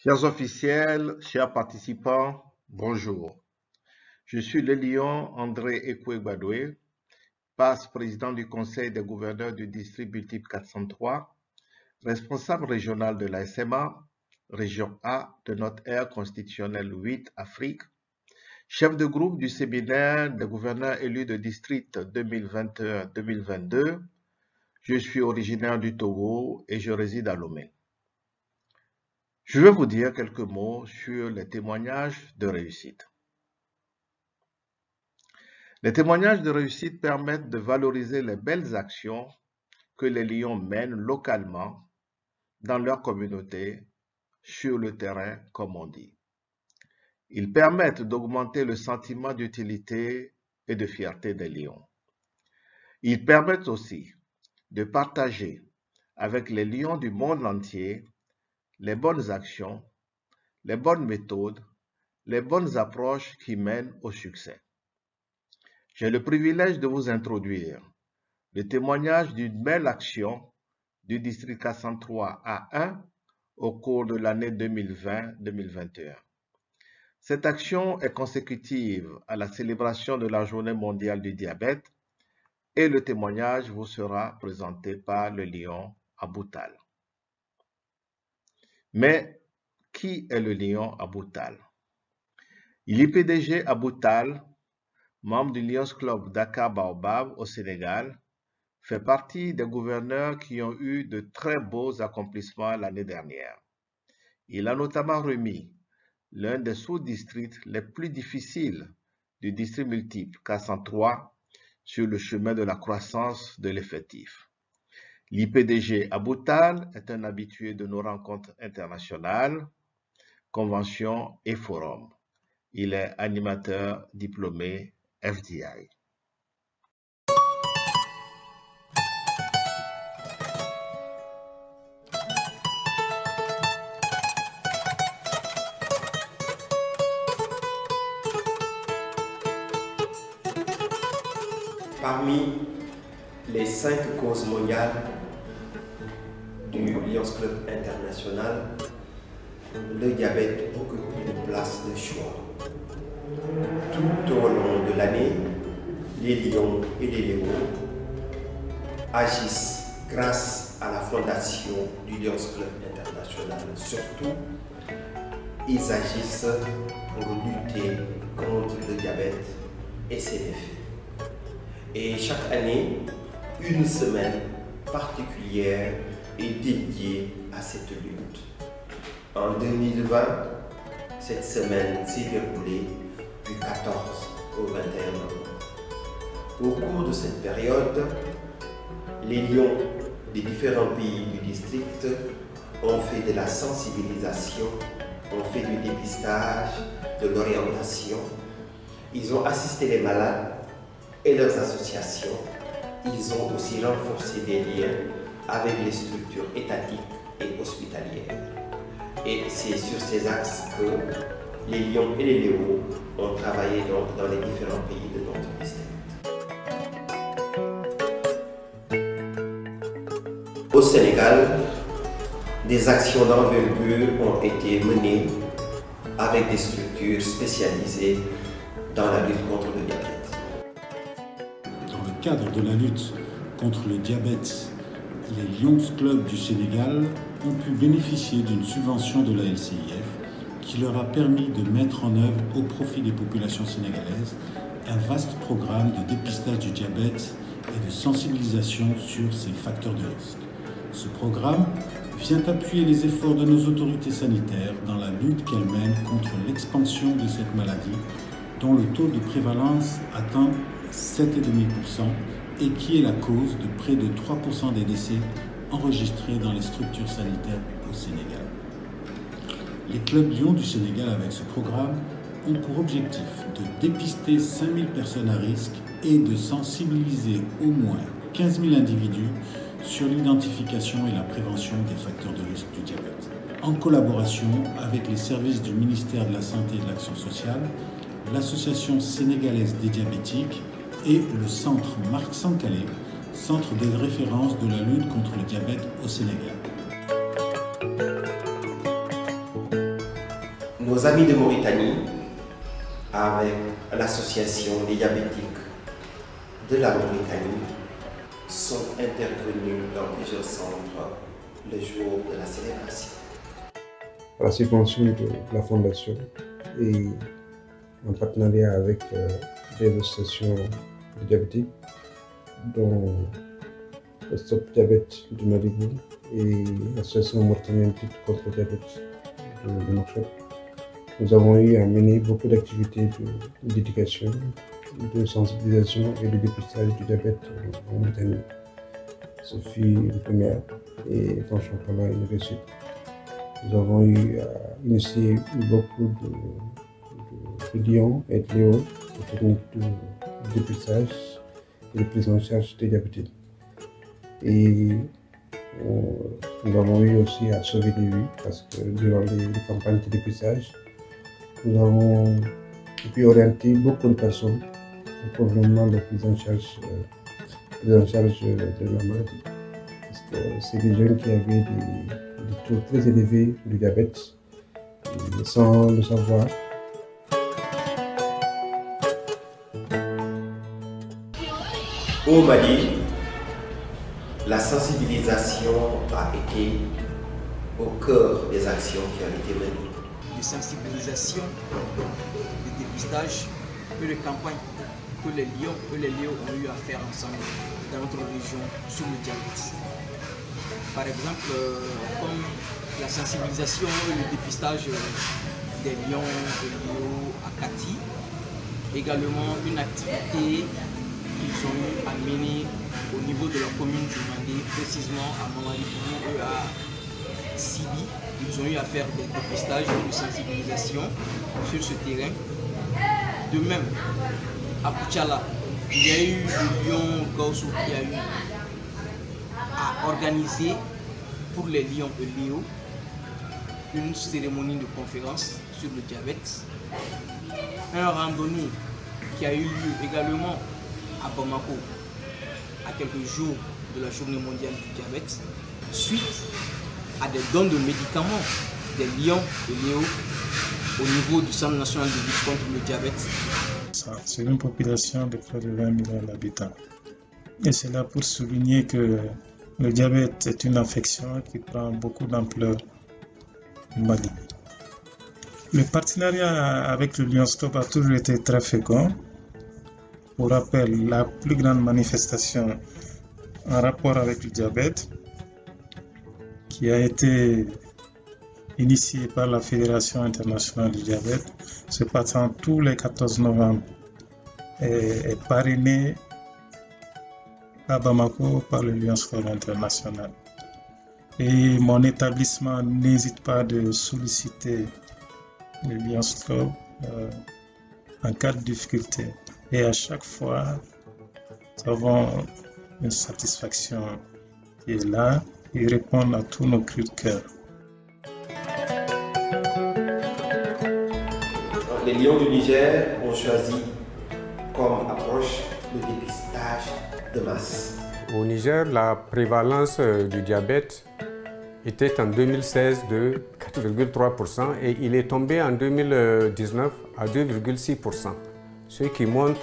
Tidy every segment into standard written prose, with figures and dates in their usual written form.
Chers officiels, chers participants, bonjour. Je suis le lion André Ekwe-Gbadoué, président du Conseil des gouverneurs du district multiple 403, responsable régional de la SMA, région A de notre aire constitutionnelle 8 Afrique, chef de groupe du séminaire des gouverneurs élus de district 2021-2022. Je suis originaire du Togo et je réside à Lomé. Je vais vous dire quelques mots sur les témoignages de réussite. Les témoignages de réussite permettent de valoriser les belles actions que les lions mènent localement dans leur communauté, sur le terrain, comme on dit. Ils permettent d'augmenter le sentiment d'utilité et de fierté des lions. Ils permettent aussi de partager avec les lions du monde entier les bonnes actions, les bonnes méthodes, les bonnes approches qui mènent au succès. J'ai le privilège de vous introduire le témoignage d'une belle action du district 403 A1 au cours de l'année 2020-2021. Cette action est consécutive à la célébration de la Journée mondiale du diabète et le témoignage vous sera présenté par le lion Aboutal. Mais qui est le lion Aboutal? L'IPDG Aboutal, membre du Lions Club Dakar Baobab au Sénégal, fait partie des gouverneurs qui ont eu de très beaux accomplissements l'année dernière. Il a notamment remis l'un des sous-districts les plus difficiles du district multiple 403 sur le chemin de la croissance de l'effectif. L'IPDG Aboutal est un habitué de nos rencontres internationales, conventions et forums. Il est animateur diplômé FDI. Parmi les 5 causes mondiales du Lions Club International, le diabète occupe une place de choix. Tout au long de l'année, les lions et les léons agissent grâce à la fondation du Lions Club International. Surtout, ils agissent pour lutter contre le diabète et ses méfaits. Et chaque année, une semaine particulière est dédiée à cette lutte. En 2020, cette semaine s'est déroulée du 14 au 21 novembre. Au cours de cette période, les lions des différents pays du district ont fait de la sensibilisation, ont fait du dépistage, de l'orientation. Ils ont assisté les malades et leurs associations. Ils ont aussi renforcé des liens avec les structures étatiques et hospitalières. Et c'est sur ces axes que les lions et les léons ont travaillé donc dans les différents pays de notre district. Au Sénégal, des actions d'envergure ont été menées avec des structures spécialisées dans la lutte contre le diabète. Dans le cadre de la lutte contre le diabète, les Lions Club du Sénégal ont pu bénéficier d'une subvention de la LCIF qui leur a permis de mettre en œuvre au profit des populations sénégalaises un vaste programme de dépistage du diabète et de sensibilisation sur ses facteurs de risque. Ce programme vient appuyer les efforts de nos autorités sanitaires dans la lutte qu'elles mènent contre l'expansion de cette maladie dont le taux de prévalence atteint 7,5% et qui est la cause de près de 3% des décès enregistrés dans les structures sanitaires au Sénégal. Les clubs Lions du Sénégal avec ce programme ont pour objectif de dépister 5000 personnes à risque et de sensibiliser au moins 15 000 individus sur l'identification et la prévention des facteurs de risque du diabète. En collaboration avec les services du ministère de la Santé et de l'Action sociale, l'Association sénégalaise des diabétiques et le centre Marc Sankalé, centre de référence de la lutte contre le diabète au Sénégal. nos amis de Mauritanie, avec l'association des diabétiques de la Mauritanie, sont intervenus dans plusieurs centres le jour de la célébration. La subvention de la Fondation et en partenariat avec des associations de diabétiques, dont le Stop Diabète du Malibu et l'association mauritanienne contre le diabète de Nouakchott. Nous avons eu à mener beaucoup d'activités d'éducation, de sensibilisation et de dépistage du diabète en Mauritanie. Ce fut une première et franchement pour moi une réussite. Nous avons eu à initier beaucoup de lions et de léos, de techniques de dépistage et de prise en charge des diabétiques. Et nous avons eu aussi à sauver des vies parce que durant les campagnes de dépistage, nous avons pu orienter beaucoup de personnes pour vraiment la prise en charge de la maladie. Parce que c'est des jeunes qui avaient des taux très élevés de diabète sans le savoir. Au Mali, la sensibilisation a été au cœur des actions qui ont été menées. De sensibilisation, de dépistage et de campagne que les Lions et les Léos ont eu à faire ensemble dans notre région sur le diabète. Par exemple, comme la sensibilisation et le dépistage des Lions et Léos à Kati, également une activité qu'ils ont eu à mener au niveau de la commune du Mandé, précisément à Mamaripourou et à Sibi. Ils ont eu à faire des dépistages et de sensibilisation sur ce terrain. De même, à Poutchala, il y a eu le lion Gaussou qui a eu à organiser pour les lions et léos une cérémonie de conférence sur le diabète. Un randonnée qui a eu lieu également à Bamako à quelques jours de la journée mondiale du diabète, suite à des dons de médicaments des lions et léos au niveau du Centre national de lutte contre le diabète. C'est une population de près de 20 millions d'habitants. Et c'est là pour souligner que le diabète est une affection qui prend beaucoup d'ampleur au Mali. Le partenariat avec le Lions Club a toujours été très fécond. Pour rappel, la plus grande manifestation en rapport avec le diabète, qui a été initiée par la Fédération internationale du diabète, se passant tous les 14 novembre, est parrainée à Bamako par le Lions Club international. Et mon établissement n'hésite pas de solliciter le Lions Club en cas de difficulté. Et à chaque fois, nous avons une satisfaction qui est là et répond à tous nos cris de cœur. Les Lions du Niger ont choisi comme approche le dépistage de masse. Au Niger, la prévalence du diabète était en 2016 de 4,3% et il est tombé en 2019 à 2,6%. Ce qui montre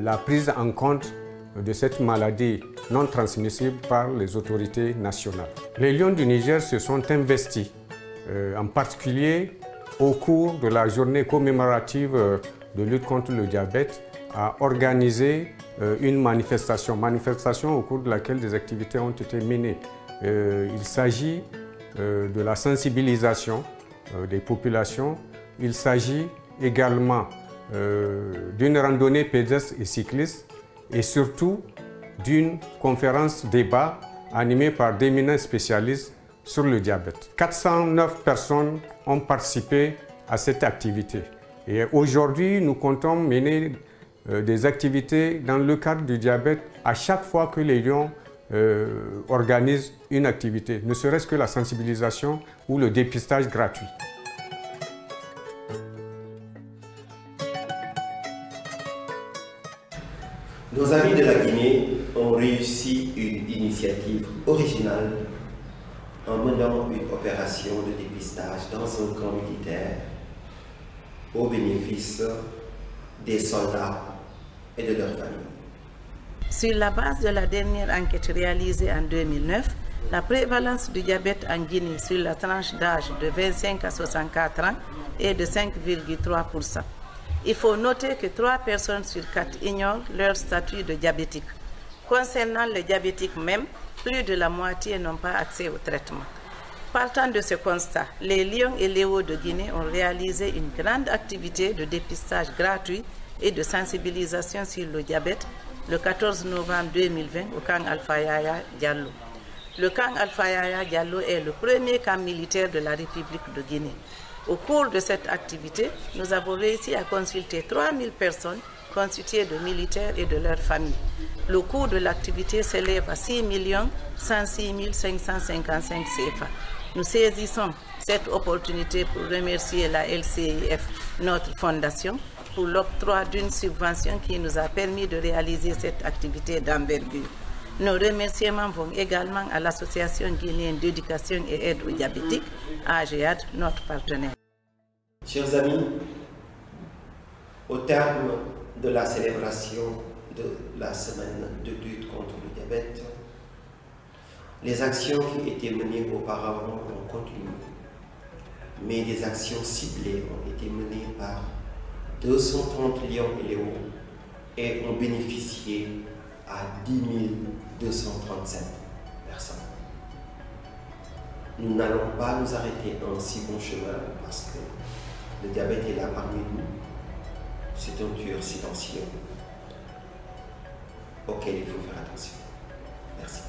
la prise en compte de cette maladie non transmissible par les autorités nationales. Les Lions du Niger se sont investis, en particulier au cours de la journée commémorative de lutte contre le diabète, à organiser une manifestation au cours de laquelle des activités ont été menées. Il s'agit de la sensibilisation des populations, il s'agit également d'une randonnée pédestre et cycliste et surtout d'une conférence débat animée par d'éminents spécialistes sur le diabète. 409 personnes ont participé à cette activité et aujourd'hui nous comptons mener des activités dans le cadre du diabète à chaque fois que les Lions organisent une activité, ne serait-ce que la sensibilisation ou le dépistage gratuit. Nos amis de la Guinée ont réussi une initiative originale en menant une opération de dépistage dans un camp militaire au bénéfice des soldats et de leurs familles. Sur la base de la dernière enquête réalisée en 2009, la prévalence du diabète en Guinée sur la tranche d'âge de 25 à 64 ans est de 5,3%. Il faut noter que 3 personnes sur 4 ignorent leur statut de diabétique. Concernant les diabétiques même, plus de la moitié n'ont pas accès au traitement. Partant de ce constat, les Lions et Léos de Guinée ont réalisé une grande activité de dépistage gratuit et de sensibilisation sur le diabète le 14 novembre 2020 au camp Alpha Yaya Diallo. Le camp Alpha Yaya Diallo est le premier camp militaire de la République de Guinée. Au cours de cette activité, nous avons réussi à consulter 3000 personnes constituées de militaires et de leurs familles. Le coût de l'activité s'élève à 6 106 555 CFA. Nous saisissons cette opportunité pour remercier la LCIF, notre fondation, pour l'octroi d'une subvention qui nous a permis de réaliser cette activité d'envergure. Nos remerciements vont également à l'Association guinéenne d'éducation et aide aux diabétiques, AGEAD, notre partenaire. Chers amis, au terme de la célébration de la semaine de lutte contre le diabète, les actions qui étaient menées auparavant ont continué, mais des actions ciblées ont été menées par 230 Lions et Léos et ont bénéficié à 10 237 personnes. Nous n'allons pas nous arrêter dans un si bon chemin parce que le diabète est là parmi nous. C'est un tueur silencieux auquel il faut faire attention. Merci.